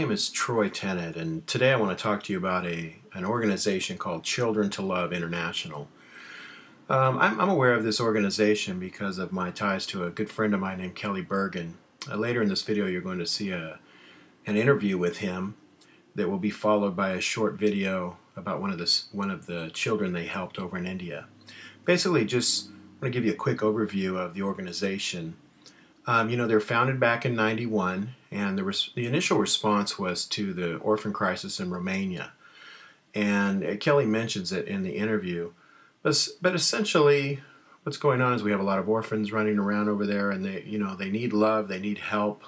name is Troy Tennant, and today I want to talk to you about an organization called Children to Love International. I'm aware of this organization because of my ties to a good friend of mine named Kelly Bergen. Later in this video you're going to see an interview with him that will be followed by a short video about one of the children they helped over in India. Basically, just want to give you a quick overview of the organization. They're founded back in '91, and the initial response was to the orphan crisis in Romania. And Kelly mentions it in the interview. But essentially, what's going on is we have a lot of orphans running around over there, and they need love, they need help.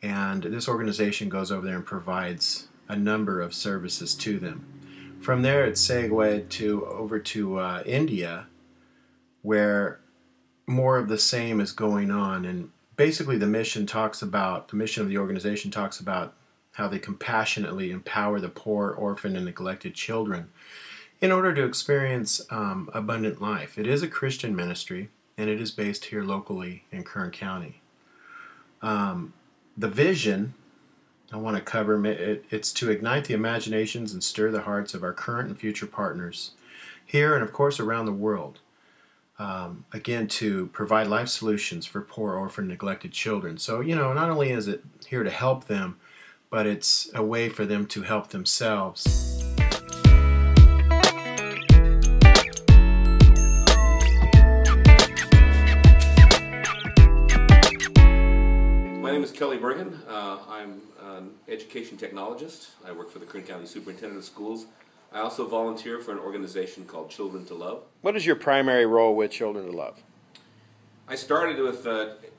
And this organization goes over there and provides a number of services to them. From there, it segued over to India, where more of the same is going on. And basically the mission of the organization talks about how they compassionately empower the poor, orphan, and neglected children in order to experience abundant life. It is a Christian ministry, and it is based here locally in Kern County. The vision I want to cover, it's to ignite the imaginations and stir the hearts of our current and future partners here and of course around the world. Again, to provide life solutions for poor, orphan, neglected children. So, not only is it here to help them, but it's a way for them to help themselves. My name is Kelly Bergen. I'm an education technologist. I work for the Kern County Superintendent of Schools. I also volunteer for an organization called Children to Love. What is your primary role with Children to Love? I started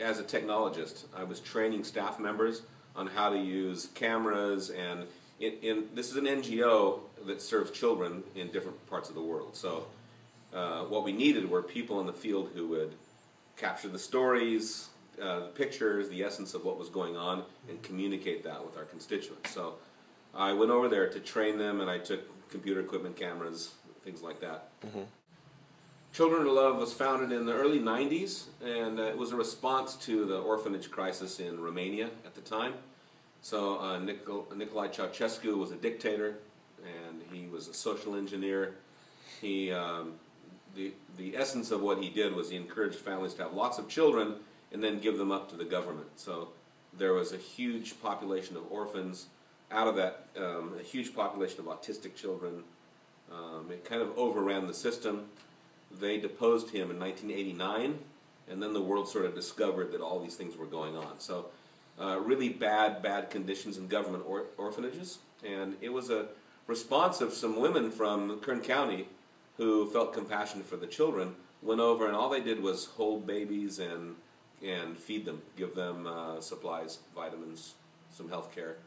as a technologist. I was training staff members on how to use cameras, and this is an NGO that serves children in different parts of the world. So what we needed were people in the field who would capture the stories, the pictures, the essence of what was going on, and communicate that with our constituents. So I went over there to train them, and I took computer equipment, cameras, things like that. Mm-hmm. Children to Love was founded in the early 90s, and it was a response to the orphanage crisis in Romania at the time. So Nicolae Ceausescu was a dictator, and he was a social engineer. The essence of what he did was he encouraged families to have lots of children and then give them up to the government. So there was a huge population of orphans. Out of that, a huge population of autistic children. It kind of overran the system. They deposed him in 1989, and then the world sort of discovered that all these things were going on. So really bad conditions in government orphanages. And it was a response of some women from Kern County who felt compassion for the children, went over, and all they did was hold babies and feed them, give them supplies, vitamins, some health care.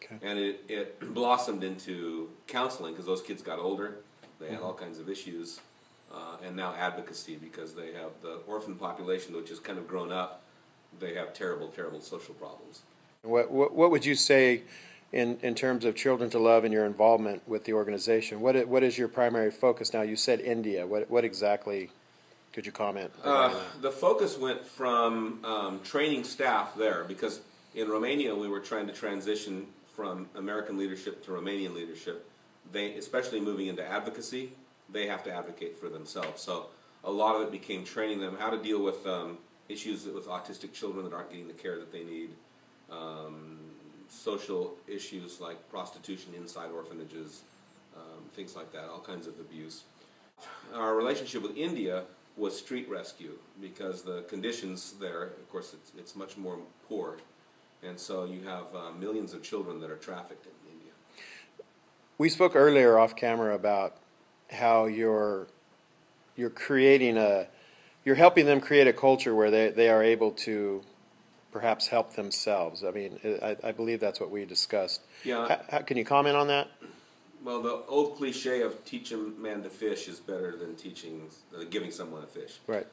Okay. And it blossomed into counseling because those kids got older, they had all kinds of issues, and now advocacy because they have the orphan population, which has kind of grown up. They have terrible social problems. What would you say in terms of Children to Love and your involvement with the organization? What is your primary focus now? You said India. What exactly could you comment on that? The focus went from training staff there, because in Romania we were trying to transition from American leadership to Romanian leadership. They, especially moving into advocacy, they have to advocate for themselves. So a lot of it became training them how to deal with issues with autistic children that aren't getting the care that they need, social issues like prostitution inside orphanages, things like that, all kinds of abuse. Our relationship with India was street rescue, because the conditions there, of course, it's much more poor. And so you have millions of children that are trafficked in India. We spoke earlier off camera about how you're helping them create a culture where they are able to perhaps help themselves. I mean, I believe that's what we discussed. Yeah. Can you comment on that? Well, the old cliche of teach a man to fish is better than giving someone a fish. Right.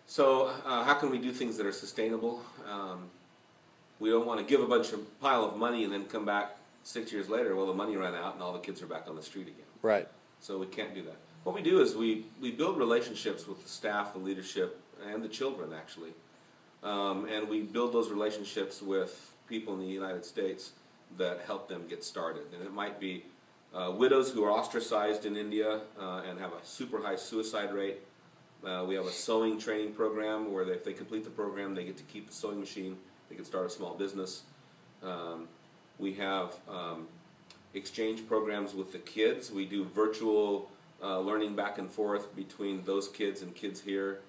So how can we do things that are sustainable? We don't want to give a pile of money and then come back 6 years later, well, the money ran out and all the kids are back on the street again. Right. So we can't do that. What we do is we build relationships with the staff, the leadership, and the children, actually. And we build those relationships with people in the United States that help them get started. And it might be widows who are ostracized in India and have a super high suicide rate. We have a sewing training program where if they complete the program, they get to keep the sewing machine. They can start a small business. We have exchange programs with the kids. We do virtual learning back and forth between those kids and kids here.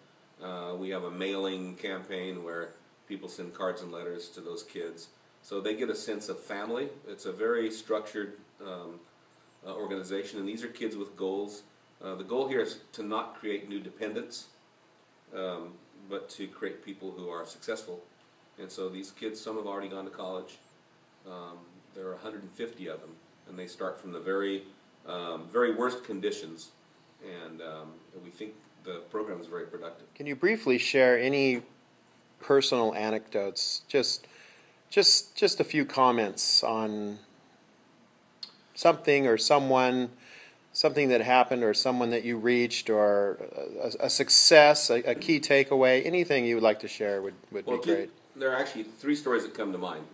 We have a mailing campaign where people send cards and letters to those kids. So they get a sense of family. It's a very structured organization, and these are kids with goals. The goal here is to not create new dependents, but to create people who are successful. And so these kids, some have already gone to college. There are 150 of them, and they start from the very worst conditions. And we think the program is very productive. Can you briefly share any personal anecdotes? Just a few comments on something or someone, something that happened, or someone that you reached, or a success, a key takeaway. Anything you would like to share would be great. There are actually 3 stories that come to mind.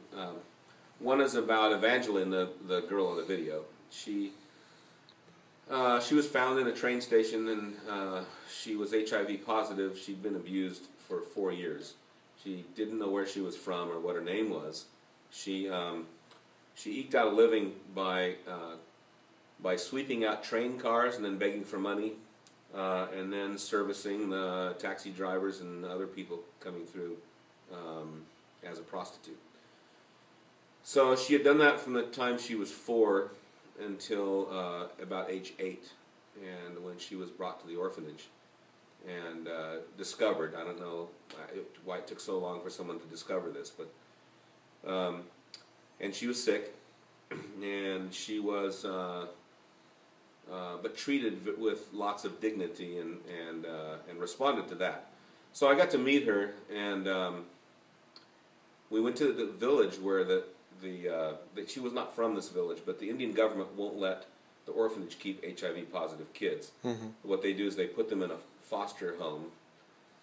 One is about Evangeline, the girl in the video. She was found in a train station, and she was HIV positive. She'd been abused for 4 years. She didn't know where she was from or what her name was. She eked out a living by sweeping out train cars and then begging for money, and then servicing the taxi drivers and other people coming through as a prostitute. So she had done that from the time she was 4 until about age 8, and when she was brought to the orphanage and discovered. I don't know why it took so long for someone to discover this, but and she was sick, and she was but treated with lots of dignity and responded to that. So I got to meet her, and we went to the village where she was not from this village, but the Indian government won't let the orphanage keep HIV positive kids. Mm-hmm. What they do is they put them in a foster home.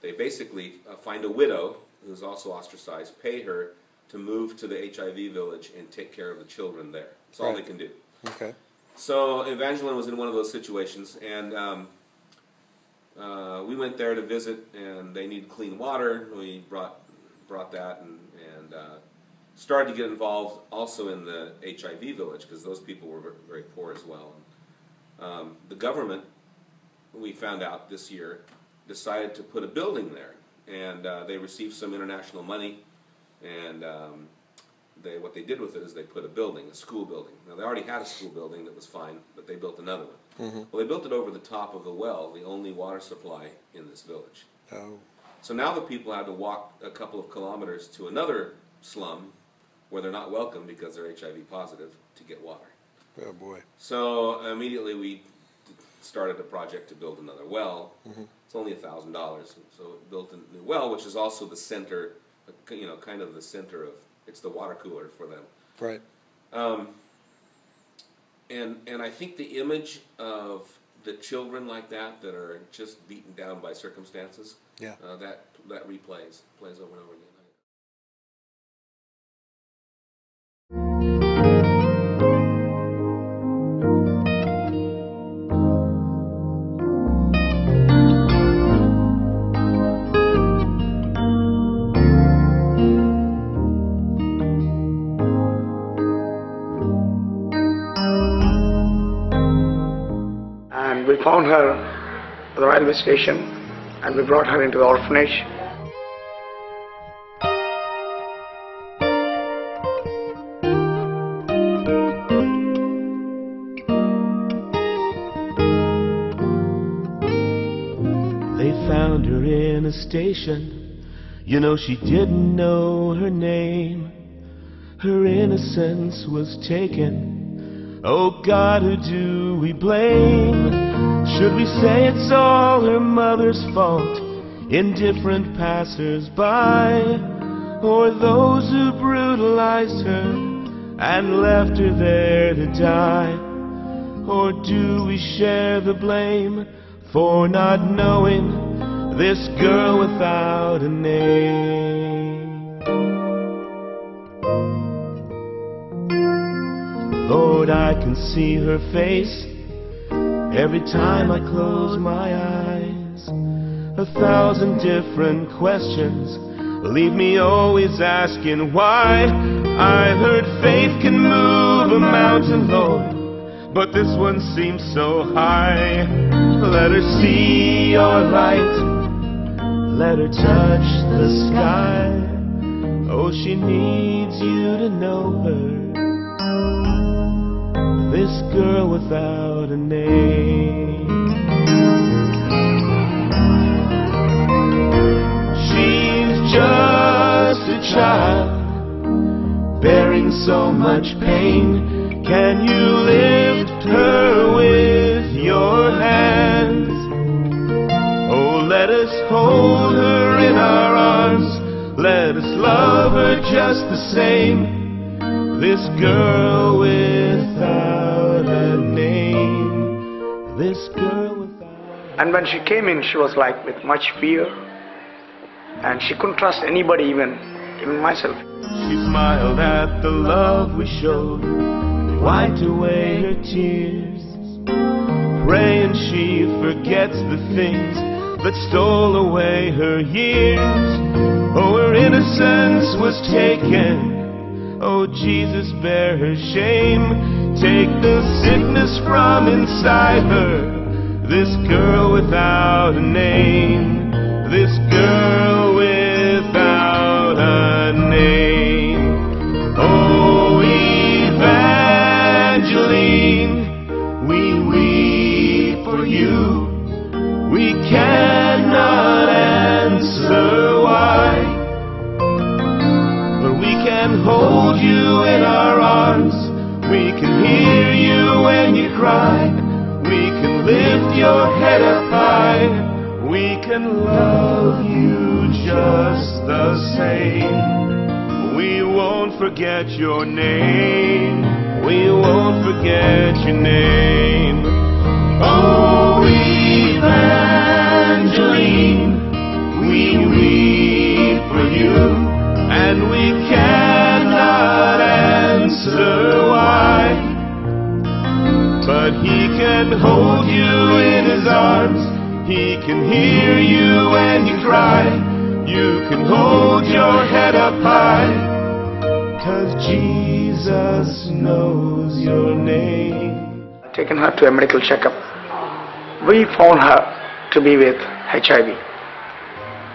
They basically find a widow who's also ostracized, pay her to move to the HIV village and take care of the children there. That's all they can do. Okay. So Evangeline was in one of those situations, and we went there to visit, and they needed clean water. We brought that and started to get involved also in the HIV village, because those people were very poor as well. The government, we found out this year, decided to put a building there, and they received some international money, and what they did with it is they put a school building. Now, they already had a school building that was fine, but they built another one. Mm-hmm. Well, they built it over the top of the well, the only water supply in this village. Oh. So now the people had to walk a couple of kilometers to another slum where they're not welcome because they're HIV positive to get water. Oh, boy. So immediately we started a project to build another well. Mm-hmm. It's only $1,000, so it built a new well, which is also the center, kind of the center of, it's the water cooler for them. Right. And I think the image of the children like that are just beaten down by circumstances, yeah, that plays over and over again. We found her at the railway station, and we brought her into the orphanage. They found her in a station. You know, she didn't know her name. Her innocence was taken. Oh God, who do we blame? Should we say it's all her mother's fault, indifferent passers-by, or those who brutalized her and left her there to die? Or do we share the blame for not knowing this girl without a name? but I can see her face every time I close my eyes. 1,000 different questions leave me always asking why. I heard faith can move a mountain, Lord, but this one seems so high. Let her see your light, let her touch the sky. Oh, she needs you to know her, this girl without a name. She's just a child, bearing so much pain. Can you lift her with your hands? Oh, let us hold her in our arms, let us love her just the same, this girl without a name, this girl without. And when she came in, she was like with much fear, and she couldn't trust anybody, even myself. She smiled at the love we showed, wiped away her tears, praying she forgets the things that stole away her years. Oh, her innocence was taken. Oh, Jesus, bear her shame. Take the sickness from inside her, this girl without a name, this girl without a name. Oh, Evangeline, we weep for you. We cannot answer why, but we can hold you in our arms. We can hear you when you cry. We can lift your head up high. We can love you just the same. We won't forget your name. We won't forget your name. Oh, Evangeline, we weep for you, and we cannot answer why, but he can hold you in his arms. He can hear you when you cry. You can hold your head up high, 'cause Jesus knows your name. Taken her to a medical checkup. We found her to be with HIV,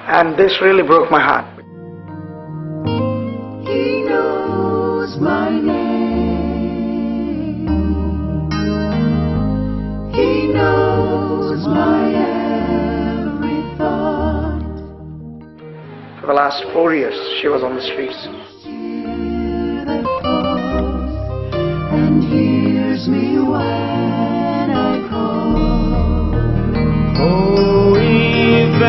and this really broke my heart. He knows my name. He knows my every thought. For the last 4 years, she was on the streets. That falls and hears me when I call. Oh, Evangeline,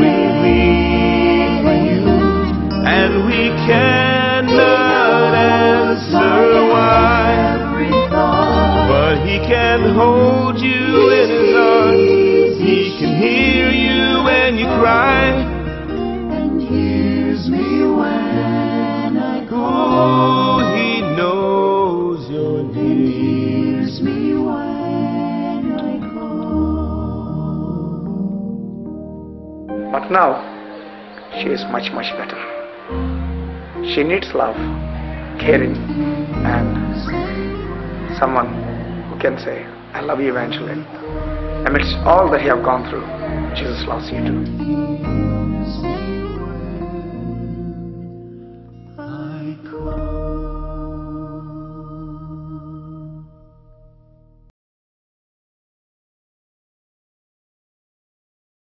we weep for you, and we cannot answer why, but he can hold you in his arms. He can hear you when you cry, And hears me when I call. oh, he knows your name. Hears me when I call. But now, she is much, much better. She needs love, caring, and someone who can say, I love you, Evangeline. Amidst all that you have gone through, Jesus loves you too.